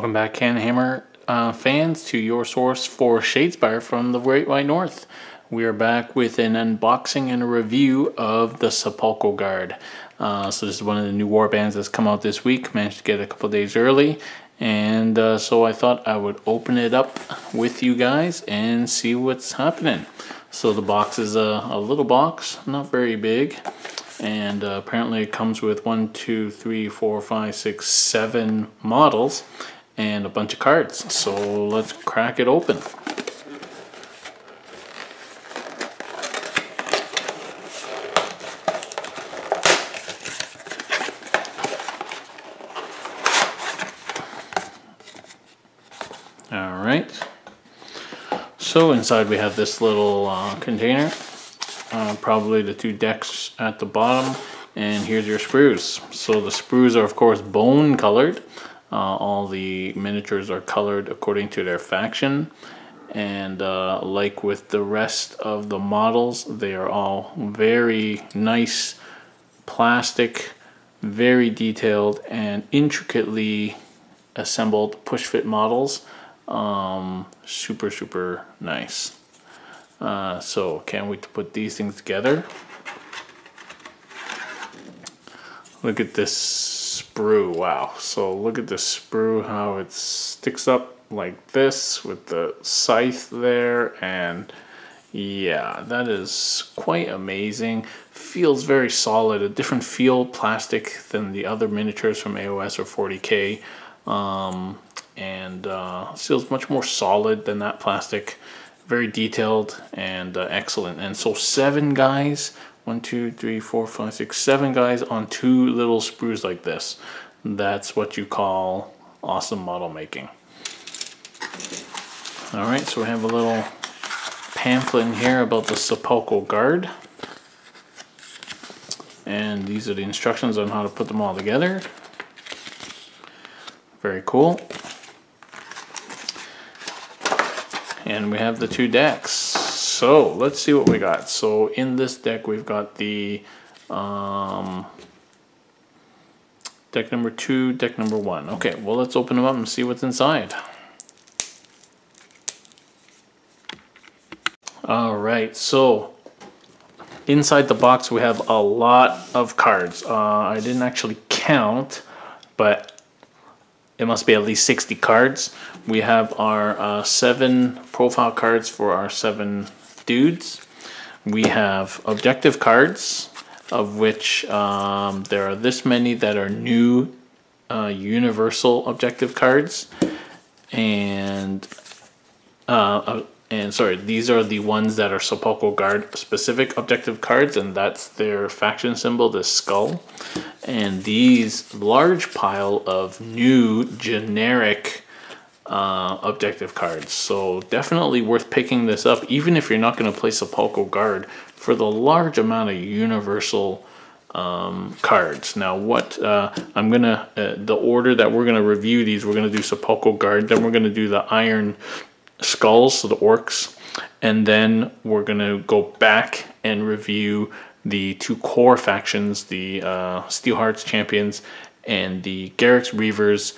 Welcome back, CanHammer fans, to your source for Shadespire from the Great White North. We are back with an unboxing and a review of the Sepulchral Guard. So this is one of the new war bands that's come out this week. Managed to get it a couple days early. And so I thought I would open it up with you guys and see what's happening. So the box is a little box, not very big. And apparently it comes with 1, 2, 3, 4, 5, 6, 7 models and a bunch of cards. So let's crack it open. Alright, so inside we have this little container, probably the 2 decks at the bottom, and here's your sprues. So the sprues are of course bone colored. All the miniatures are colored according to their faction, and like with the rest of the models, they are all very nice plastic, very detailed and intricately assembled push fit models. Super nice. So can't wait to put these things together. Look at this sprue. Wow. So look at this sprue, how it sticks up like this with the scythe there, and yeah, that is quite amazing. Feels very solid, a different feel plastic than the other miniatures from AOS or 40K. And feels much more solid than that plastic. Very detailed and excellent. And so 7 guys, 1, 2, 3, 4, 5, 6, 7 guys on 2 little sprues like this. That's what you call awesome model making. Alright, so we have a little pamphlet in here about the Sepulchral Guard. And these are the instructions on how to put them all together. Very cool. And we have the 2 decks. So let's see what we got. So in this deck we've got the deck number 2, deck number 1. Okay, well let's open them up and see what's inside. Alright, so inside the box we have a lot of cards. I didn't actually count, but it must be at least 60 cards. We have our 7 profile cards for our 7 dudes. We have objective cards, of which there are this many that are new universal objective cards. And sorry, these are the ones that are Sepulchral Guard specific objective cards, and that's their faction symbol, the skull. And these large pile of new generic objective cards. So definitely worth picking this up, even if you're not going to play Sepulchral Guard, for the large amount of universal cards. Now what I'm gonna the order that we're gonna review these, we're gonna do Sepulchral Guard, then we're gonna do the Iron Skulls, so the orcs, and then we're gonna go back and review the 2 core factions, the Steelhearts Champions and the Garrick's Reavers,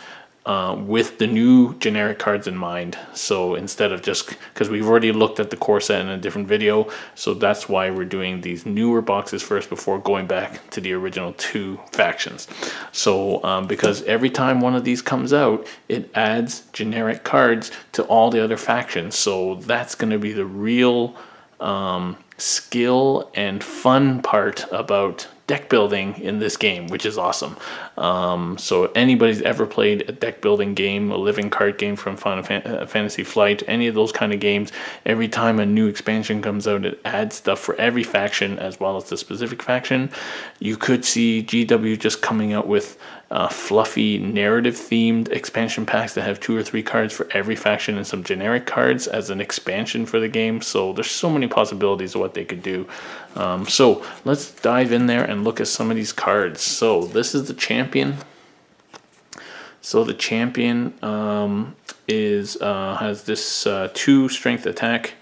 with the new generic cards in mind. So instead of just, because we've already looked at the core set in a different video, so that's why we're doing these newer boxes first before going back to the original 2 factions. So because every time one of these comes out, it adds generic cards to all the other factions. So that's going to be the real skill and fun part about deck building in this game, which is awesome. So anybody's ever played a deck building game, a living card game from Final Fantasy Flight, any of those kind of games, every time a new expansion comes out, it adds stuff for every faction as well as the specific faction. You could see GW just coming out with fluffy narrative themed expansion packs that have 2 or 3 cards for every faction and some generic cards as an expansion for the game. So there's so many possibilities of what they could do. So let's dive in there and look at some of these cards. So this is the champion. So the champion has this 2 strength attack,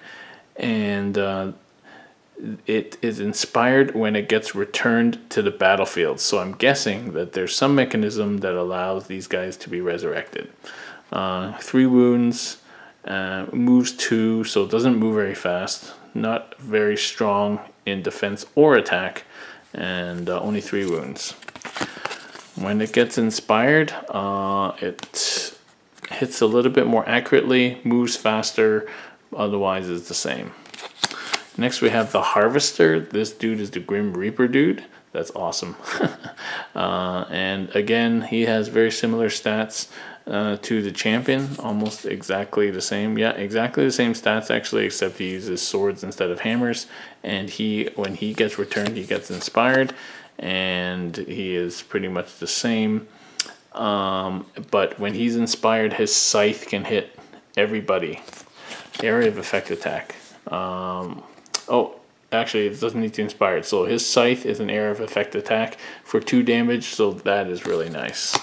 and it is inspired when it gets returned to the battlefield. So I'm guessing that there's some mechanism that allows these guys to be resurrected. 3 wounds, moves 2, so it doesn't move very fast. Not very strong in defense or attack, and only 3 wounds. When it gets inspired, it hits a little bit more accurately, moves faster, otherwise it's the same. Next we have the Harvester. This dude is the Grim Reaper dude. That's awesome. And again, he has very similar stats to the champion, almost exactly the same. Yeah, exactly the same stats actually, except he uses swords instead of hammers. And when he gets returned, he gets inspired, and he is pretty much the same. But when he's inspired, his scythe can hit everybody. Area of effect attack. Oh, actually, it doesn't need to inspire it. So his scythe is an area of effect attack for 2 damage, so that is really nice.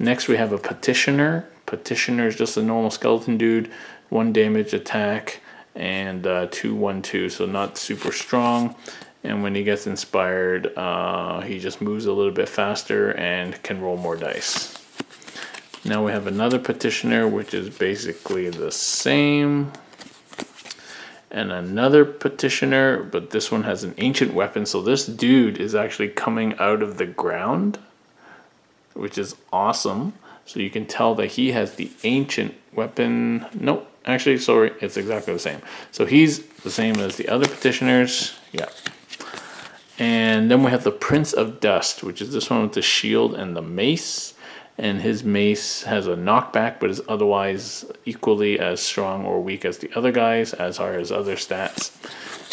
Next, we have a Petitioner. Petitioner is just a normal skeleton dude, 1 damage attack, and 2/1/2, so not super strong. And when he gets inspired, he just moves a little bit faster and can roll more dice. Now we have another Petitioner, which is basically the same. And another Petitioner, but this one has an ancient weapon. So this dude is actually coming out of the ground, which is awesome. So you can tell that he has the ancient weapon. Nope, actually, sorry, it's exactly the same. So he's the same as the other Petitioners. Yeah. And then we have the Prince of Dust, which is this one with the shield and the mace. And his mace has a knockback, but is otherwise equally as strong or weak as the other guys, as are his other stats.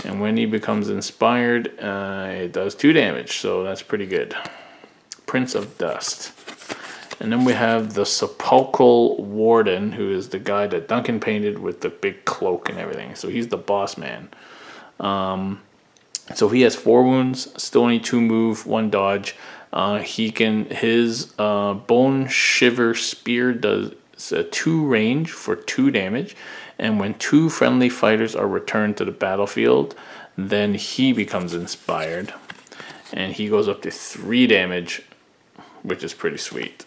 And when he becomes inspired, it does 2 damage, so that's pretty good. Prince of Dust. And then we have the Sepulchral Warden, who is the guy that Duncan painted with the big cloak and everything. So he's the boss man. So he has 4 wounds, still only 2 move, 1 dodge. His Bone Shiver Spear does a 2 range for 2 damage, and when 2 friendly fighters are returned to the battlefield, then he becomes inspired, and he goes up to 3 damage, which is pretty sweet.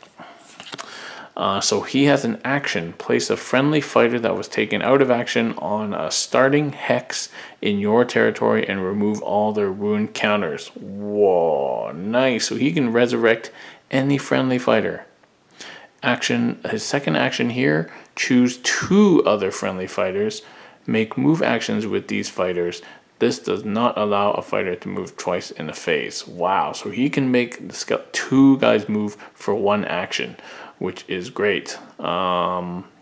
So he has an action. Place a friendly fighter that was taken out of action on a starting hex in your territory and remove all their wound counters. Whoa, nice. So he can resurrect any friendly fighter. Action. His second action here, choose 2 other friendly fighters. Make move actions with these fighters. This does not allow a fighter to move twice in a phase. Wow, so he can make 2 guys move for 1 action, which is great.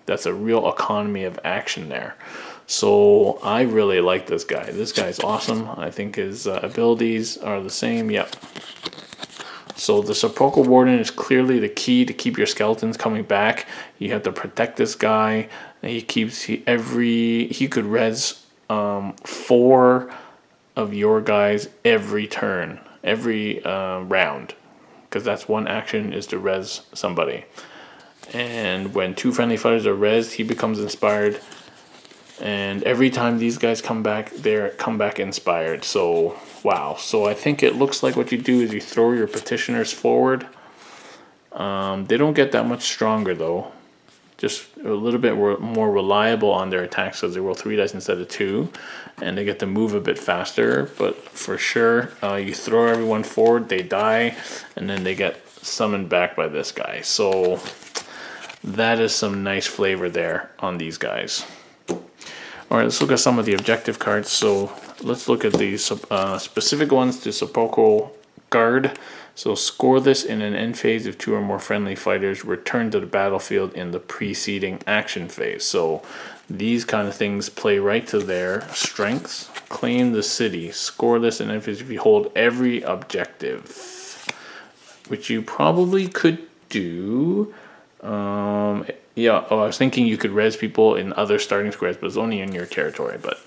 That's a real economy of action there. So I really like this guy. This guy's awesome. I think his abilities are the same. Yep. So the Sepulchral Warden is clearly the key to keep your skeletons coming back. You have to protect this guy. He could res 4 of your guys every turn, every round, because that's 1 action is to res somebody. And when 2 friendly fighters are res, he becomes inspired. And every time these guys come back, they come back inspired. So wow. So I think it looks like what you do is you throw your Petitioners forward. They don't get that much stronger though. Just a little bit more reliable on their attacks, because they roll 3 dice instead of 2, and they get to move a bit faster. But for sure, you throw everyone forward, they die, and then they get summoned back by this guy. So that is some nice flavor there on these guys. All right, let's look at some of the objective cards. So let's look at the specific ones to Sepulchral Guard. So score this in an end phase if 2 or more friendly fighters return to the battlefield in the preceding action phase. So these kind of things play right to their strengths. Claim the city. Score this in an end phase if you hold every objective, which you probably could do. Yeah, I was thinking you could res people in other starting squares, but it's only in your territory. But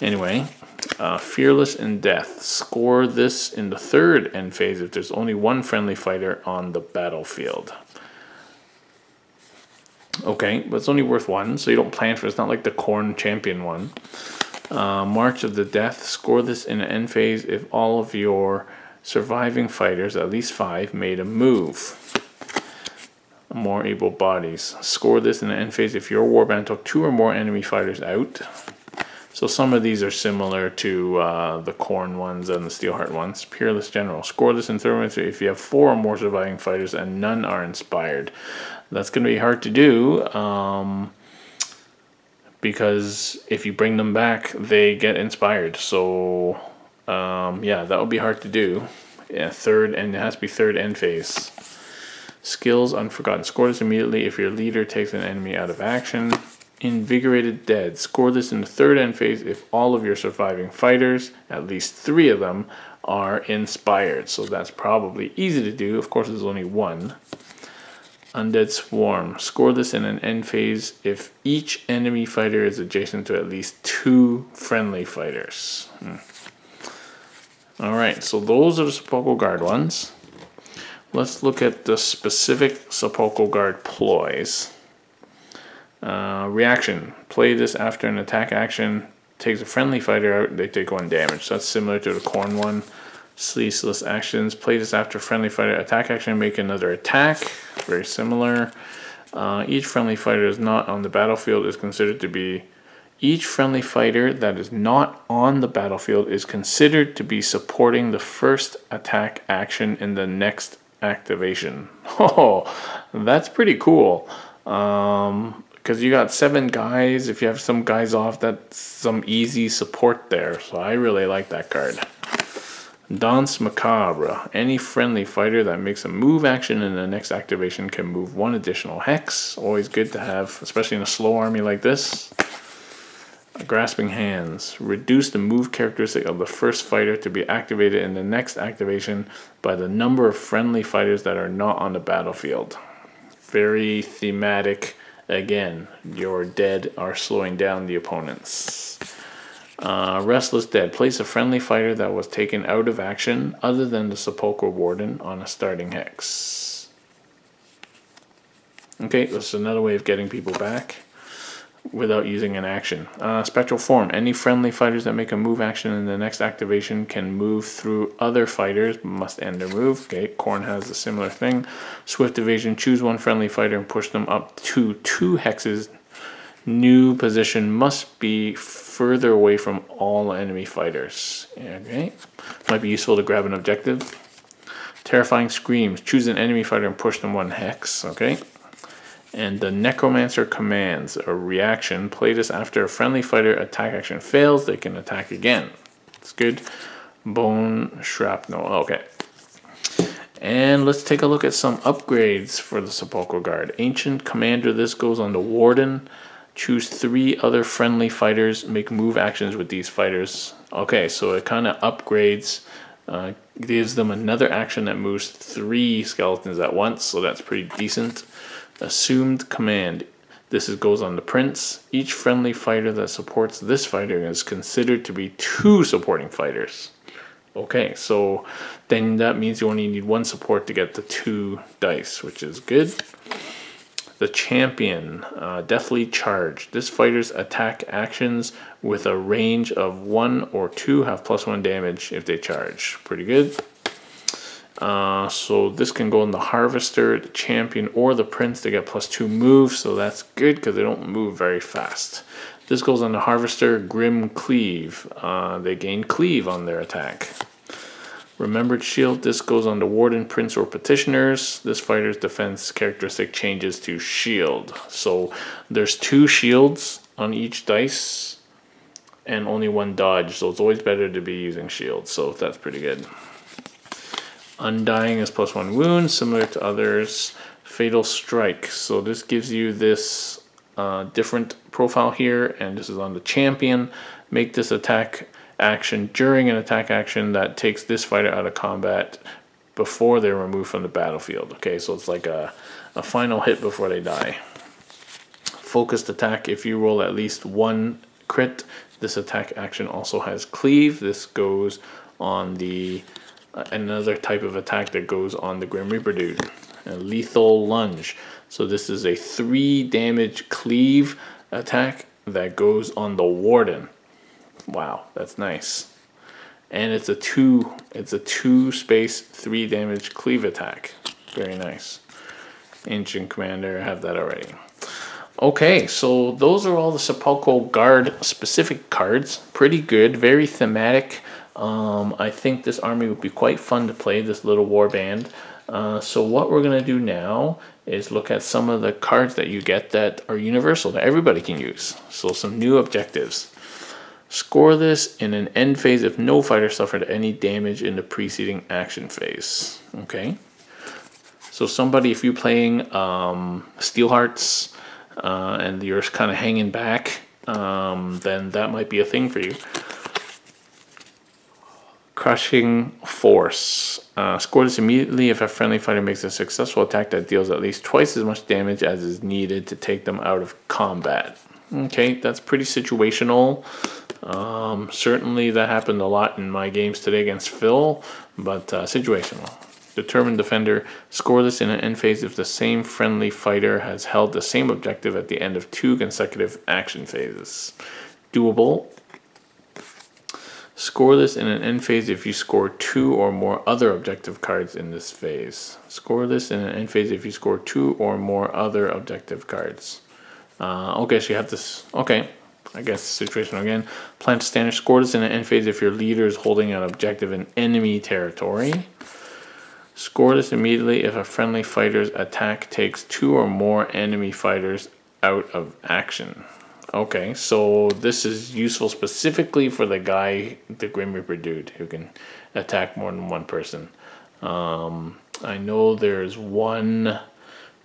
anyway, Fearless in Death. Score this in the 3rd end phase if there's only 1 friendly fighter on the battlefield. Okay, but it's only worth 1, so you don't plan for it. It's not like the Corn Champion one. March of the Death. Score this in an end phase if all of your surviving fighters, at least 5, made a move. more able bodies. Score this in the end phase if your warband took 2 or more enemy fighters out. So some of these are similar to the Khorne ones and the Steelheart ones. Peerless General. Score this in third phase if you have 4 or more surviving fighters and none are inspired. That's going to be hard to do because if you bring them back, they get inspired. So yeah, that would be hard to do. Yeah, third, and it has to be third end phase. Skills Unforgotten. Score this immediately if your leader takes an enemy out of action. Invigorated Dead. Score this in the third end phase if all of your surviving fighters, at least 3 of them, are inspired. So that's probably easy to do. Of course, there's only 1. Undead Swarm. Score this in an end phase if each enemy fighter is adjacent to at least 2 friendly fighters. Alright, so those are the Sepulchral Guard ones. Let's look at the specific Sepulchral Guard ploys. Reaction. Play this after an attack action. Takes a friendly fighter out, they take 1 damage. That's similar to the Khorne one. Ceaseless actions. Play this after friendly fighter attack action, make another attack. Very similar. Each friendly fighter is not on the battlefield is considered to be... Each friendly fighter that is not on the battlefield is considered to be supporting the first attack action in the next activation. Oh, that's pretty cool. Because you got 7 guys. If you have some guys off, that's some easy support there. So I really like that card. Danse Macabre. Any friendly fighter that makes a move action in the next activation can move 1 additional hex. Always good to have, especially in a slow army like this. Grasping Hands. Reduce the move characteristic of the first fighter to be activated in the next activation by the number of friendly fighters that are not on the battlefield. Very thematic. Again, your dead are slowing down the opponents. Restless Dead. Place a friendly fighter that was taken out of action other than the Sepulchral Warden on a starting hex. Okay, this is another way of getting people back without using an action. Spectral Form. Any friendly fighters that make a move action in the next activation can move through other fighters, must end their move. Okay, Khorne has a similar thing. Swift Evasion. Choose 1 friendly fighter and push them up to 2 hexes. New position must be further away from all enemy fighters. Okay, might be useful to grab an objective. Terrifying Screams. Choose an enemy fighter and push them 1 hex. Okay. And the Necromancer Commands, a reaction. Play this after a friendly fighter attack action fails, they can attack again. It's good. Bone Shrapnel. Okay. And let's take a look at some upgrades for the Sepulchral Guard. Ancient Commander. This goes on the Warden. Choose 3 other friendly fighters. Make move actions with these fighters. Okay, so it kind of upgrades. Gives them another action that moves 3 skeletons at once. So that's pretty decent. Assumed Command. This goes on the Prince. Each friendly fighter that supports this fighter is considered to be 2 supporting fighters. Okay, so then that means you only need 1 support to get the 2 dice, which is good. The Champion. Deathly Charge. This fighter's attack actions with a range of 1 or 2 have +1 damage if they charge. Pretty good. So this can go in the Harvester, the Champion, or the Prince to get +2 moves. So that's good because they don't move very fast. This goes on the Harvester, Grim Cleave. They gain Cleave on their attack. Remembered Shield. This goes on the Warden, Prince, or Petitioners. This fighter's defense characteristic changes to Shield. So there's 2 shields on each dice and only 1 dodge. So it's always better to be using Shield. So that's pretty good. Undying is +1 wound, similar to others. Fatal Strike. So this gives you this different profile here, and this is on the Champion. Make this attack action during an attack action that takes this fighter out of combat before they're removed from the battlefield. Okay, so it's like a final hit before they die. Focused Attack. If you roll at least 1 crit, this attack action also has Cleave. This goes on the another type of attack that goes on the Grim Reaper dude. A Lethal Lunge. So this is a 3 damage cleave attack that goes on the Warden. Wow, that's nice. And it's a 2 space 3 damage cleave attack. Very nice. Ancient Commander, I have that already. Okay, so those are all the Sepulchral Guard specific cards. Pretty good, very thematic. I think this army would be quite fun to play, this little war band. So what we're going to do now is look at some of the cards that you get that are universal, that everybody can use. So some new objectives. Score this in an end phase if no fighter suffered any damage in the preceding action phase. Okay. So somebody, if you're playing Steel Hearts and you're kind of hanging back, then that might be a thing for you. Crushing Force. Score this immediately if a friendly fighter makes a successful attack that deals at least twice as much damage as is needed to take them out of combat. Okay, that's pretty situational. Certainly that happened a lot in my games today against Phil, but situational. Determined Defender. Score this in an end phase if the same friendly fighter has held the same objective at the end of 2 consecutive action phases. Doable. Score this in an end phase if you score 2 or more other objective cards in this phase. Score this in an end phase if you score 2 or more other objective cards. Okay, so you have this. Okay, I guess situational again. Plant Standard. Score this in an end phase if your leader is holding an objective in enemy territory. Score this immediately if a friendly fighter's attack takes 2 or more enemy fighters out of action. Okay, so this is useful specifically for the guy, the Grim Reaper dude, who can attack more than one person. I know there's one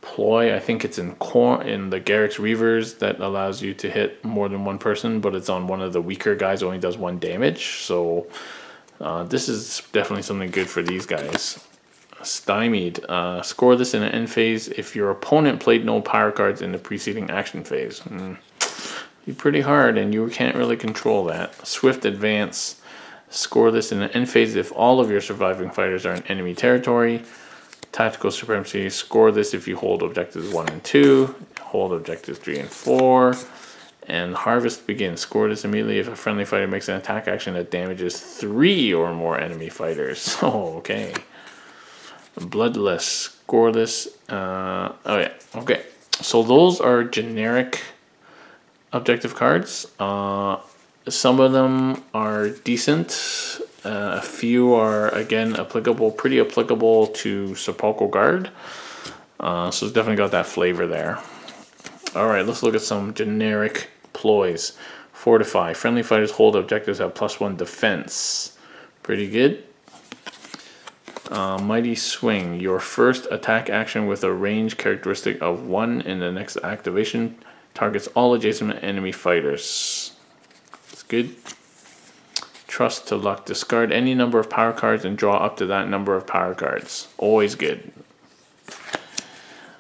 ploy, I think it's in the Garrick's Reavers, that allows you to hit more than one person, but it's on one of the weaker guys, only does 1 damage. So this is definitely something good for these guys. Stymied. Score this in an end phase if your opponent played no power cards in the preceding action phase. Be pretty hard, and you can't really control that. Swift Advance. Score this in an end phase if all of your surviving fighters are in enemy territory. Tactical Supremacy. Score this if you hold objectives 1 and 2, hold objectives 3 and 4. And Harvest Begins. Score this immediately if a friendly fighter makes an attack action that damages 3 or more enemy fighters. Oh, okay. Bloodless. Score this. Oh yeah. Okay. So those are generic objective cards. Some of them are decent. A few are, again, pretty applicable to Sepulchral Guard. So it's definitely got that flavor there. Alright, let's look at some generic ploys. Fortify. Friendly fighters hold objectives have +1 defense. Pretty good. Mighty Swing. Your first attack action with a range characteristic of 1 in the next activation targets all adjacent enemy fighters. That's good. Trust to Luck. Discard any number of power cards and draw up to that number of power cards. Always good.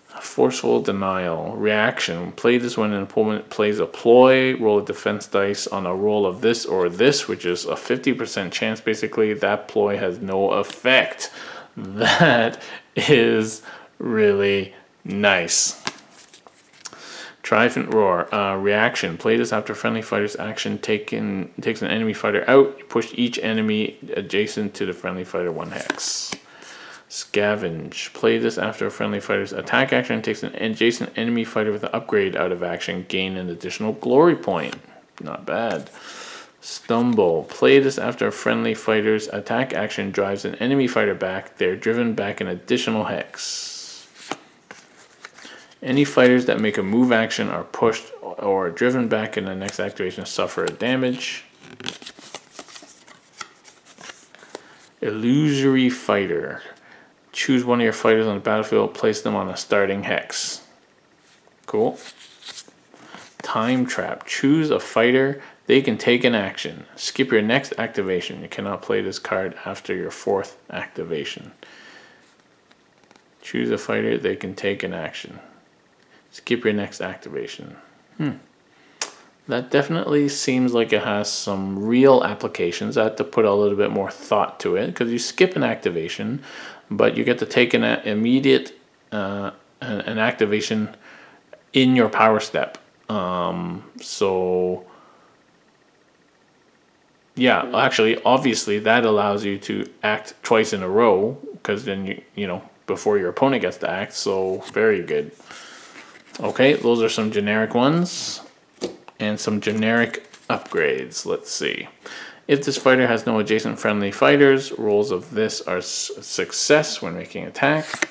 Forceful Denial. Reaction. Play this when an opponent plays a ploy. Roll a defense dice on a roll of this or this, which is a 50% chance basically. That ploy has no effect. That is really nice. Triumphant Roar. Reaction. Play this after friendly fighter's action takes an enemy fighter out. You push each enemy adjacent to the friendly fighter 1 hex. Scavenge. Play this after a friendly fighter's attack action takes an adjacent enemy fighter with an upgrade out of action. Gain an additional glory point. Not bad. Stumble. Play this after a friendly fighter's attack action drives an enemy fighter back. They're driven back an additional hex. Any fighters that make a move action are pushed or driven back in the next activation suffer damage. Illusory Fighter. Choose one of your fighters on the battlefield, place them on a starting hex. Cool. Time Trap. Choose a fighter, they can take an action. Skip your next activation. You cannot play this card after your 4th activation. Choose a fighter, they can take an action. Skip your next activation. That definitely seems like it has some real applications. I have to put a little bit more thought to it, because you skip an activation, but you get to take an immediate an activation in your power step. So yeah, actually, obviously that allows you to act twice in a row, because then you know, before your opponent gets to act, so very good. Okay, those are some generic ones and some generic upgrades. Let's see. If this fighter has no adjacent friendly fighters, rolls of this are success when making attack.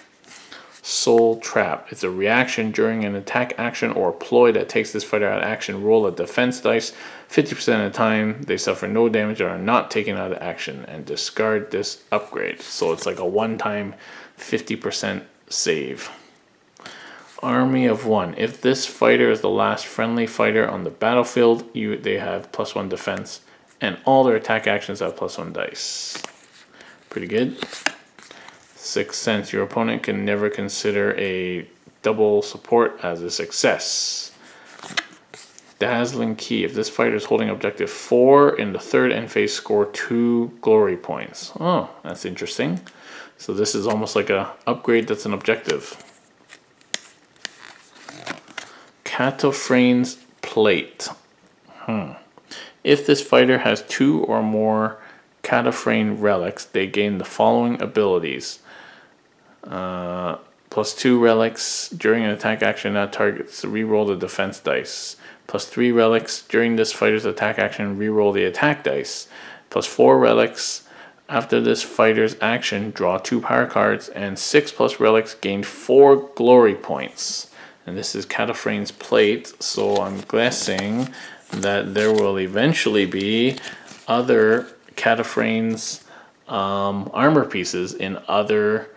Soul Trap. It's a reaction during an attack action or ploy that takes this fighter out of action. Roll a defense dice. 50% of the time, they suffer no damage and are not taken out of action, and discard this upgrade. So it's like a one-time 50% save. Army of One. If this fighter is the last friendly fighter on the battlefield, they have +1 defense, and all their attack actions have +1 dice. Pretty good. Sixth Sense. Your opponent can never consider a double support as a success. Dazzling Key. If this fighter is holding objective 4 in the third end phase, score 2 glory points. Oh, that's interesting. So this is almost like a upgrade that's an objective. Cataphragm's Plate. If this fighter has 2 or more Cataphragm relics, they gain the following abilities. +2 relics during an attack action that targets, reroll the defense dice. +3 relics during this fighter's attack action, reroll the attack dice. +4 relics after this fighter's action, draw 2 power cards, and 6+ relics gain 4 glory points. And this is Cataphragm's Plate, so I'm guessing that there will eventually be other Cataphragm's armor pieces in other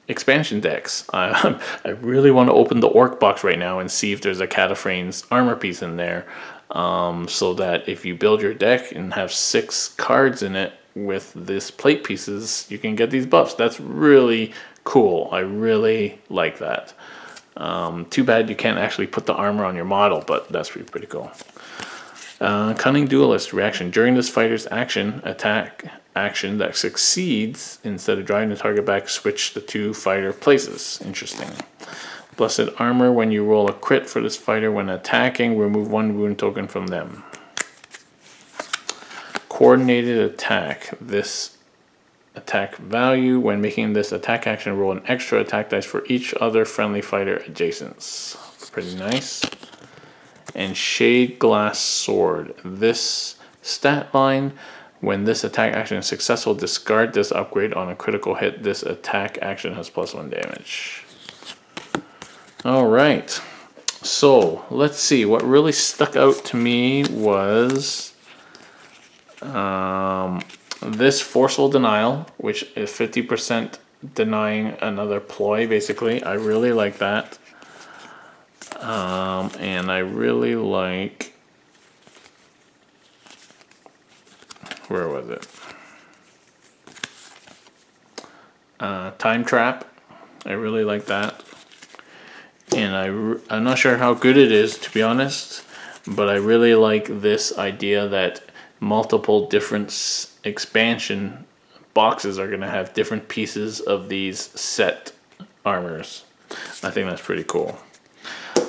expansion decks. I really want to open the Orc box right now and see if there's a Cataphragm's armor piece in there, so that if you build your deck and have 6 cards in it with this plate pieces, you can get these buffs. That's really cool. I really like that. Too bad you can't actually put the armor on your model, but that's pretty cool. Cunning Duelist. Reaction. During this fighter's attack action that succeeds, instead of driving the target back, switch the 2 fighter places. Interesting. Blessed Armor. When you roll a crit for this fighter when attacking, remove 1 wound token from them. Coordinated Attack. This attack value. When making this attack action, roll an extra attack dice for each other friendly fighter adjacents. Pretty nice. And Shade Glass Sword. This stat line, when this attack action is successful, discard this upgrade on a critical hit. This attack action has +1 damage. Alright, so let's see. What really stuck out to me was this Forceful Denial, which is 50% denying another ploy, basically. I really like that. And I really like... Where was it? Time Trap. I really like that. And I'm not sure how good it is, to be honest, but I really like this idea that multiple different expansion boxes are going to have different pieces of these set armors. I think that's pretty cool.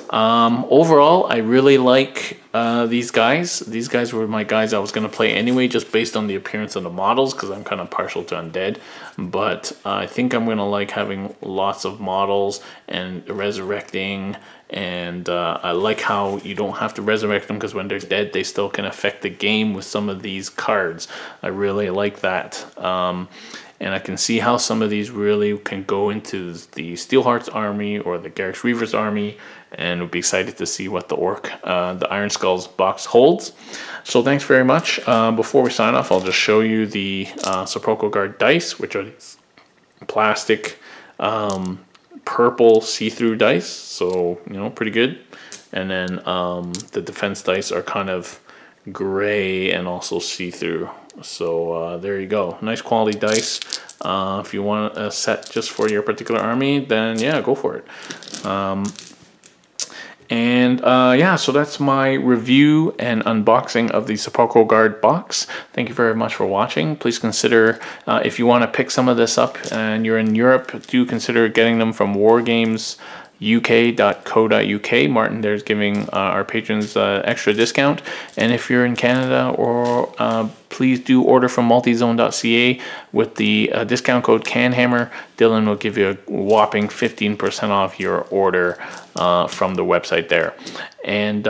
Overall, I really like these guys. These guys were my guys I was going to play anyway, just based on the appearance of the models, because I'm kind of partial to undead. But I think I'm going to like having lots of models and resurrecting. And I like how you don't have to resurrect them, because when they're dead, they still can affect the game with some of these cards. I really like that. And I can see how some of these really can go into the Steelheart's army or the Garrix Reaver's army, and we'll be excited to see what the the Iron Skulls box holds. So thanks very much. Before we sign off, I'll just show you the Sepulchral Guard dice, which are these plastic purple see-through dice, so you know, pretty good. And then the defense dice are kind of gray and also see-through. So there you go, nice quality dice. If you want a set just for your particular army, then yeah, go for it. Yeah, so that's my review and unboxing of the Sepulchral Guard box. Thank you very much for watching. Please consider, if you want to pick some of this up and you're in Europe, do consider getting them from wargamesuk.co.uk. Martin there's giving our patrons extra discount. And if you're in Canada or please do order from multizone.ca with the discount code CanHammer. Dylan will give you a whopping 15% off your order from the website there. And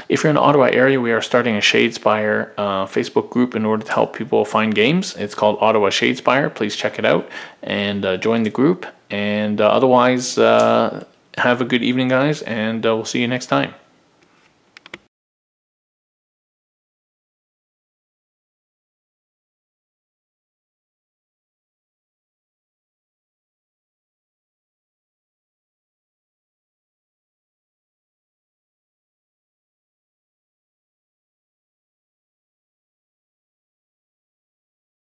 if you're in the Ottawa area, we are starting a Shadespire Facebook group in order to help people find games. It's called Ottawa Shadespire. Please check it out and join the group. And otherwise, have a good evening, guys, and we'll see you next time.